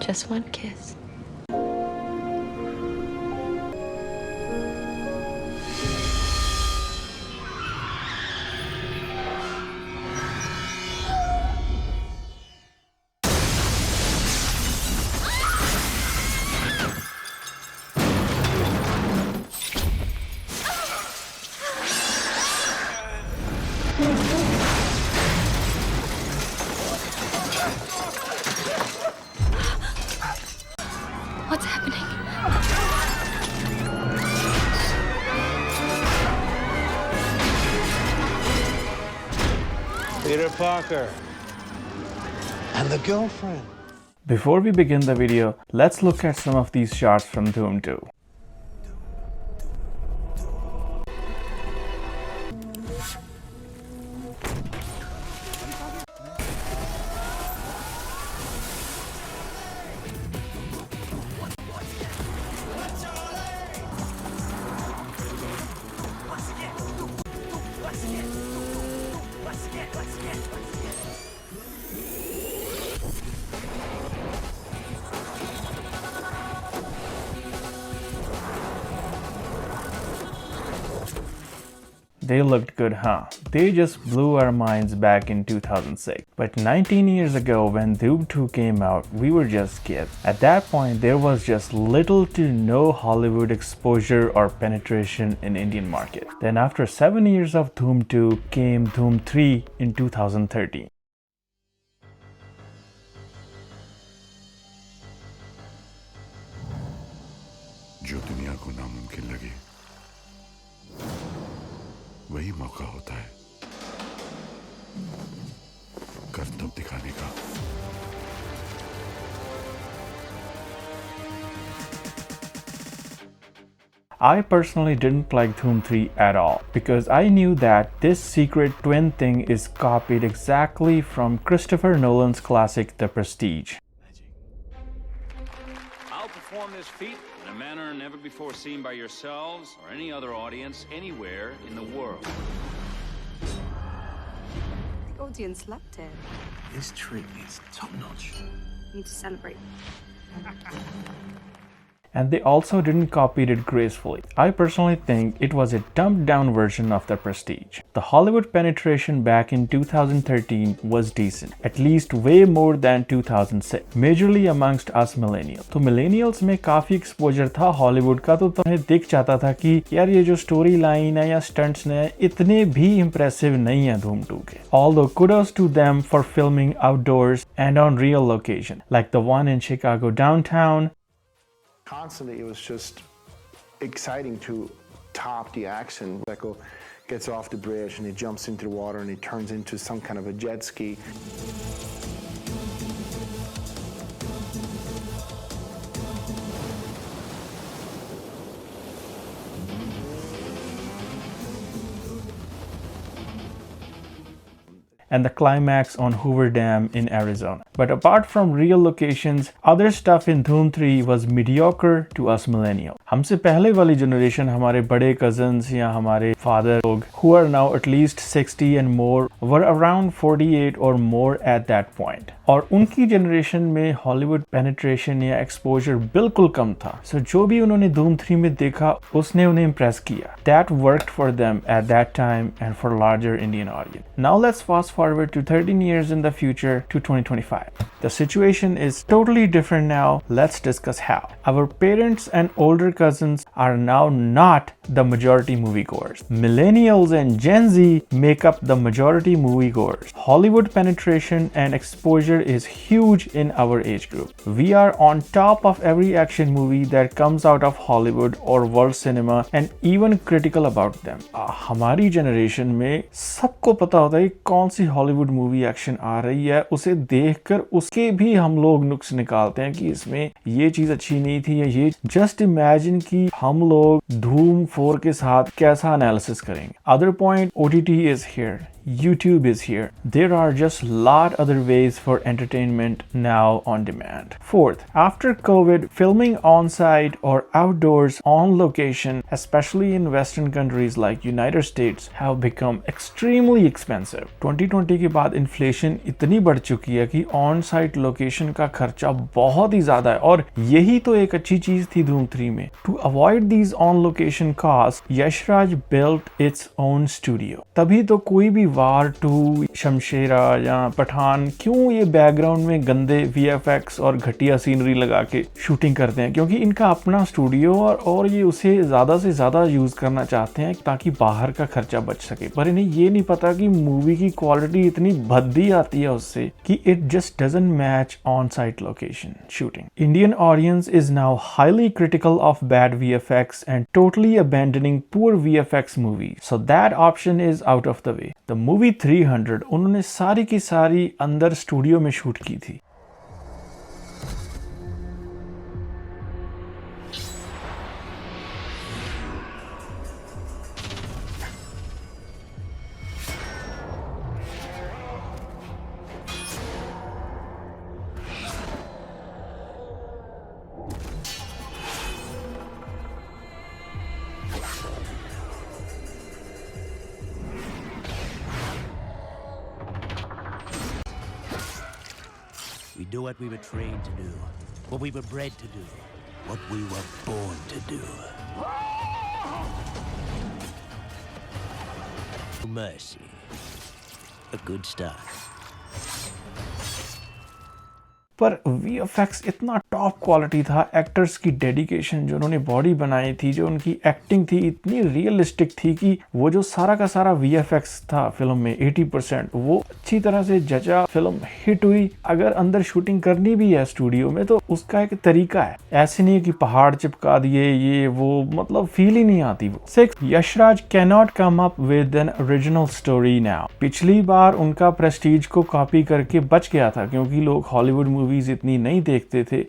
Just one kiss. What's happening? Peter Parker. And the girlfriend. Before we begin the video, let's look at some of these shots from Dhoom 2. They looked good, huh? They just blew our minds back in 2006. But 19 years ago when Dhoom 2 came out, we were just kids. At that point, there was just little to no Hollywood exposure or penetration in Indian market. Then after 7 years of Dhoom 2 came Dhoom 3 in 2013. जो दुनिया को नामुमकिन लगे वही मौका होता है करतब दिखाने का। I personally didn't like Dhoom 3 at all because I knew that this secret twin thing is copied exactly from Christopher Nolan's classic The Prestige. I'll perform this feat in a manner never before seen by yourselves or any other audience anywhere in the world. The audience loved it. This trick is top notch. We need to celebrate. And they also didn't copy it gracefully. I personally think it was a dumbed down version of The Prestige. The Hollywood penetration back in 2013 was decent, at least way more than 2006, majorly amongst us millennials. तो millennials में काफी exposure था Hollywood का, तो तुम्हें दिख जाता था कि यार ये जो story line है या stunts ने इतने भी impressive नहीं है Dhoom 2 के. Although kudos to them for filming outdoors and on real location, like the one in Chicago downtown. Constantly, it was just exciting to top the action. Echo gets off the bridge and he jumps into the water and he turns into some kind of a jet ski. And the climax on Hoover Dam in Arizona. But apart from real locations, other stuff in Dhoom 3 was mediocre to us millennials. हमसे पहले वाली generation, हमारे बड़े cousins या हमारे father लोग, who are now at least 60 and more, were around 48 or more at that point. और उनकी generation में Hollywood penetration या exposure बिल्कुल कम था. So जो भी उन्होंने Dhoom 3 में देखा, उसने उन्हें impress किया. That worked for them at that time and for larger Indian audience. Now let's fast forward to 13 years in the future to 2025. The situation is totally different now. Let's discuss how. Our parents and older cousins are now not the majority moviegoers. Millennials and Gen Z make up the majority moviegoers. Hollywood penetration and exposure is huge in our age group. We are on top of every action movie that comes out of Hollywood or world cinema and even critical about them. हमारी generation में सबको पता होता है कौन सी Hollywood movie action आ रही है, उसे देखकर उसके भी हम लोग नुक्स निकालते हैं कि इसमें ये चीज अच्छी नहीं थी या ये. Just imagine कि हम लोग Dhoom 4 के साथ कैसा analysis करेंगे. Other point, OTT is here. YouTube is here. There are just lot other ways for entertainment now on demand. Fourth, after COVID, filming on-site or outdoors on location, especially in Western countries like United States, have become extremely expensive. 2020 के बाद inflation इतनी बढ़ चुकी है कि on-site location का खर्चा बहुत ही ज्यादा है और यही तो एक अच्छी चीज थी धूम 3 में. To avoid these on-location costs, Yashraj built its own studio. तभी तो कोई भी वार 2, शमशेरा या पठान क्यों ये बैकग्राउंड में गंदे VFX और घटिया सीनरी लगा के शूटिंग करते हैं, क्योंकि इनका अपना स्टूडियो और ये उसे ज्यादा से ज्यादा यूज करना चाहते हैं ताकि बाहर का खर्चा बच सके. पर इन्हें ये नहीं पता कि मूवी की क्वालिटी इतनी भद्दी आती है उससे कि it just doesn't match on site location shooting. Indian audience is now highly critical of bad VFX and totally abandoning poor VFX movies. So that option is out of the way. The movie 300 उन्होंने सारी की सारी अंदर studio में shoot की थी. We do what we were trained to do, what we were bred to do, what we were born to do. Mercy. A good start. पर VFX इतना टॉप क्वालिटी था, एक्टर्स की डेडिकेशन, जो उन्होंने body बनाई थी, जो उनकी एक्टिंग थी इतनी रियलिस्टिक थी कि वो जो सारा का सारा VFX था फिल्म में 80% वो अच्छी तरह से जचा. फिल्म हिट हुई. अगर अंदर शूटिंग करनी भी है स्टूडियो में तो उसका एक तरीका है, ऐसे नहीं है कि पहाड़ चिपका दिए ये वो, मतलब फील ही नहीं आती वो. 6, Yashraj can not come up with an original story now. पिछली बार उनका प्रेस्टीज को कॉपी करके बच गया था क्योंकि लोग हॉलीवुड मूवीज इतनी नहीं देखते थे.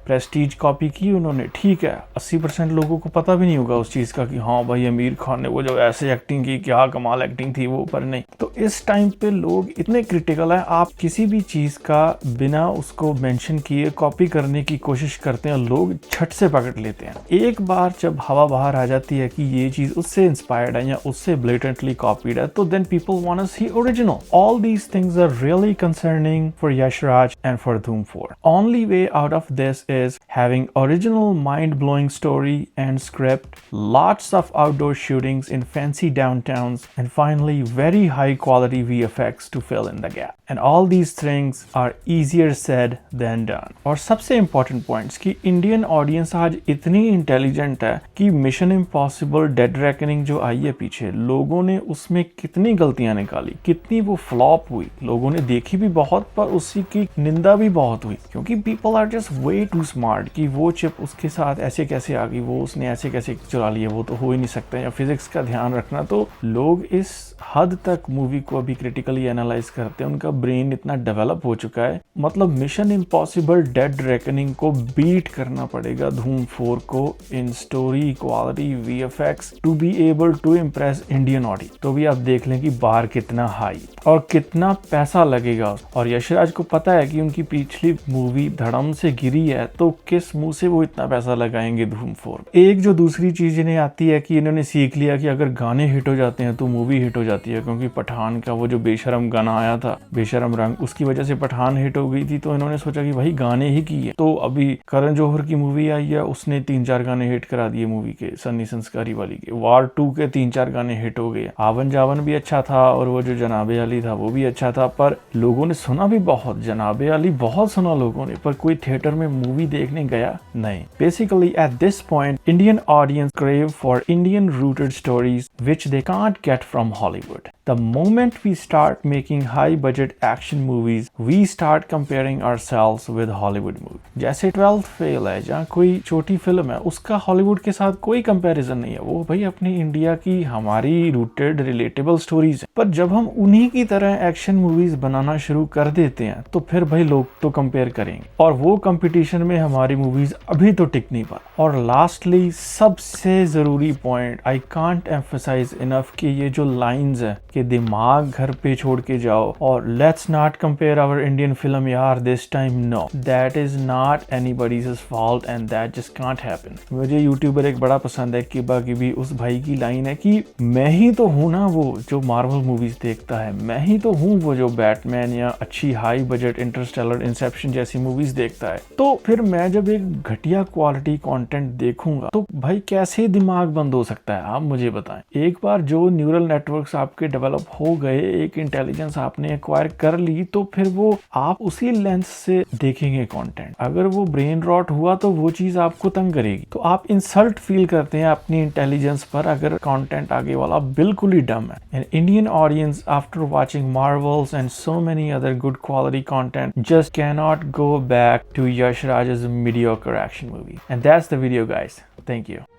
प्रेस्टीज कॉपी की उन्होंने, ठीक है, 80% लोगों को पता भी नहीं होगा उस चीज़ का कि हाँ भाई आमिर खान ने वो जो ऐसे एक्टिंग की, क्या कमाल एक्टिंग थी वो. पर नहीं, तो इस टाइम पे लोग इतने क्रिटिकल हैं, आप किसी भी चीज़ का बिना उसको मेंशन किए कॉपी करने की कोशिश करते हैं, लोग झट से पकड़ लेते हैं. एक बार जब हवा बाहर आ जाती है कि ये चीज़ उससे इंस्पायर्ड है या उससे ब्लेटेंटली कॉपीड है, तो then people want to see original. All these things are really concerning for Yashraj and for Dhoom 4. Only way out of this is having original mind-blowing story and script, lots of outdoor shootings in fancy downtowns, and finally very high quality VFX to fill in the gap. And all these things are easier said than done. और सबसे important points कि Indian audience आज इतनी intelligent है कि Mission Impossible Dead Reckoning जो आई है पीछे, लोगों ने उसमें कितनी गलतियां निकाली, कितनी वो फ्लॉप हुई, लोगों ने देखी भी बहुत पर उसी की निंदा भी बहुत हुई क्योंकि people are just way too smart कि वो चिप उसके साथ ऐसे कैसे आ गई, वो उसने ऐसे कैसे चुरा लिया, वो तो हो ही नहीं सकता, या फिजिक्स का ध्यान रखना. तो लोग इस हद तक मूवी को अभी क्रिटिकली एनालाइज करते हैं, उनका ब्रेन इतना डेवलप हो चुका है. मतलब मिशन इम्पॉसिबल डेड रेकनिंग को बीट करना पड़ेगा धूम 4 को in story, quality, VFX to be able to impress Indian audience. तो भी आप देख लें कि बार कितना हाई और कितना पैसा लगेगा. और यशराज को पता है कि उनकी पिछली मूवी धड़म से गिरी है, तो किस मुंह से वो इतना पैसा लगाएंगे धूम 4. एक जो दूसरी चीज इन्हें आती है कि इन्होंने सीख लिया कि अगर गाने हिट हो जाते हैं तो मूवी हिट हो जाती है, क्योंकि पठान का वो जो बेशरम गाना आया था, बेशरम रंग, उसकी वजह से पठान हिट हो गई थी. तो इन्होंने सोचा कि भाई गाने ही की है. तो अभी करण जौहर की मूवी आई है, उसने 3-4 गाने हिट करा दिए मूवी के, सन्नी संस्कारी वाली के. वार 2 के 3-4 गाने हिट हो गए. आवन जावन भी अच्छा था और वो जो जनाबे अली था वो भी अच्छा था, पर लोगों ने सुना भी बहुत, जनाबे अली बहुत सुना लोगों ने, पर कोई थिएटर में मूवी मूवी देखने गया नहीं। Basically at this point Indian audience crave for Indian rooted stories which they can't get from Hollywood. The moment we start making high budget action movies, we start comparing ourselves with Hollywood movies. जैसे 12th fail है, जहाँ कोई छोटी film है उसका Hollywood के साथ कोई कंपैरिजन नहीं है, वो भाई अपनी इंडिया की हमारी रूटेड रिलेटेबल स्टोरीज है। पर जब हम उन्हीं की तरह एक्शन मूवीज बनाना शुरू कर देते हैं तो फिर भाई लोग तो कंपेयर करेंगे और वो कंपटीशन में हमारी मूवीज अभी तो टिक नहीं पा। और लास्टली सबसे जरूरी point I can't emphasize enough कि ये जो लाइंस है कि दिमाग घर पे छोड़ के जाओ और let's not compare our Indian film यार this time, no that is not anybody's fault and that just can't happen. मुझे यूट्यूबर एक बड़ा पसंद है, किबा की भी उस भाई की लाइन है कि मैं ही तो हूं ना वो जो मार्वल मूवीज देखता है, मैं ही तो हूं वो जो बैटमैन या अच्छी हाई बजट इंटरस्टेलर इंसेप्शन जैसी मूवीज देखता है। तो फिर मैं जब एक घटिया क्वालिटी कंटेंट देखूंगा तो भाई कैसे दिमाग बंद हो सकता है, आप मुझे बताएं। एक बार जो न्यूरल नेटवर्क्स आपके डेवलप हो गए, एक इंटेलिजेंस आपने एक्वायर कर ली, तो फिर वो आप उसी लेंस से देखेंगे कंटेंट। अगर वो ब्रेन रॉट हुआ तो वो चीज आपको तंग करेगी, तो आप इंसल्ट फील करते हैं अपनी इंटेलिजेंस पर अगर कंटेंट आगे वाला बिल्कुल ही डम है। An Indian audience after watching Marvels and so many other good quality content just cannot go back to Yash Raj's mediocre action movie. And that's the video, guys. Thank you.